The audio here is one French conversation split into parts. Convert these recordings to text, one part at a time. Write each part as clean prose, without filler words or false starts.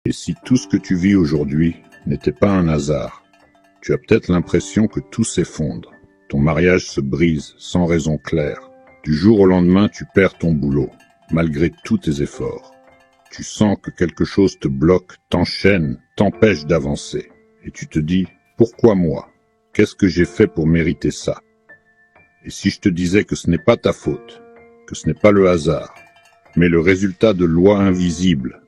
Et si tout ce que tu vis aujourd'hui n'était pas un hasard, tu as peut-être l'impression que tout s'effondre. Ton mariage se brise sans raison claire. Du jour au lendemain, tu perds ton boulot, malgré tous tes efforts. Tu sens que quelque chose te bloque, t'enchaîne, t'empêche d'avancer. Et tu te dis, pourquoi moi? Qu'est-ce que j'ai fait pour mériter ça? Et si je te disais que ce n'est pas ta faute, que ce n'est pas le hasard, mais le résultat de lois invisibles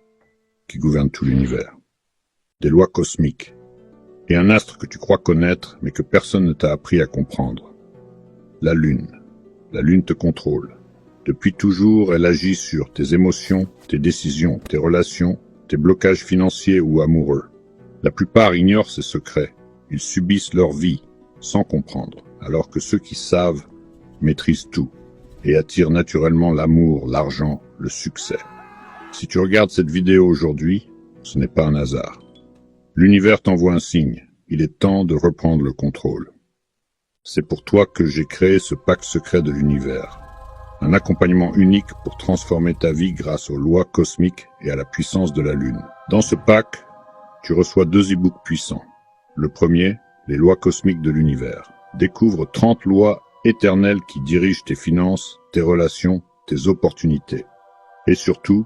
qui gouvernent tout l'univers, des lois cosmiques, et un astre que tu crois connaître mais que personne ne t'a appris à comprendre. La Lune. La Lune te contrôle. Depuis toujours, elle agit sur tes émotions, tes décisions, tes relations, tes blocages financiers ou amoureux. La plupart ignorent ces secrets. Ils subissent leur vie sans comprendre, alors que ceux qui savent maîtrisent tout et attirent naturellement l'amour, l'argent, le succès. Si tu regardes cette vidéo aujourd'hui, ce n'est pas un hasard. L'univers t'envoie un signe. Il est temps de reprendre le contrôle. C'est pour toi que j'ai créé ce pack secret de l'univers. Un accompagnement unique pour transformer ta vie grâce aux lois cosmiques et à la puissance de la Lune. Dans ce pack, tu reçois 2 e-books puissants. Le premier, les lois cosmiques de l'univers. Découvre 30 lois éternelles qui dirigent tes finances, tes relations, tes opportunités. Et surtout,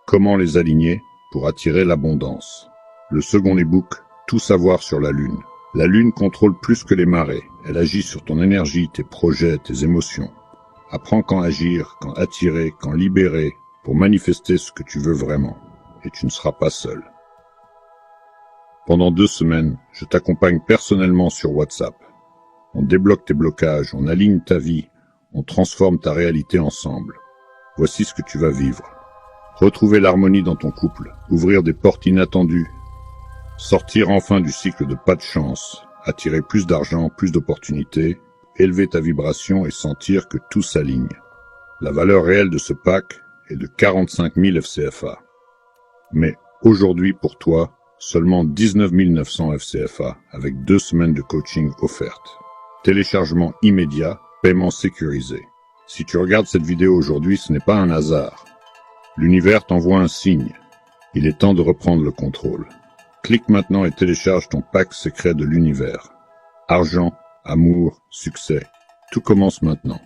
comment les aligner pour attirer l'abondance. Le second e-book, tout savoir sur la Lune. La Lune contrôle plus que les marées. Elle agit sur ton énergie, tes projets, tes émotions. Apprends quand agir, quand attirer, quand libérer, pour manifester ce que tu veux vraiment. Et tu ne seras pas seul. Pendant 2 semaines, je t'accompagne personnellement sur WhatsApp. On débloque tes blocages, on aligne ta vie, on transforme ta réalité ensemble. Voici ce que tu vas vivre. Retrouver l'harmonie dans ton couple, ouvrir des portes inattendues, sortir enfin du cycle de pas de chance, attirer plus d'argent, plus d'opportunités, élever ta vibration et sentir que tout s'aligne. La valeur réelle de ce pack est de 45 000 FCFA. Mais aujourd'hui pour toi, seulement 19 900 FCFA avec 2 semaines de coaching offertes. Téléchargement immédiat, paiement sécurisé. Si tu regardes cette vidéo aujourd'hui, ce n'est pas un hasard. L'univers t'envoie un signe. Il est temps de reprendre le contrôle. Clique maintenant et télécharge ton pack secret de l'univers. Argent, amour, succès. Tout commence maintenant.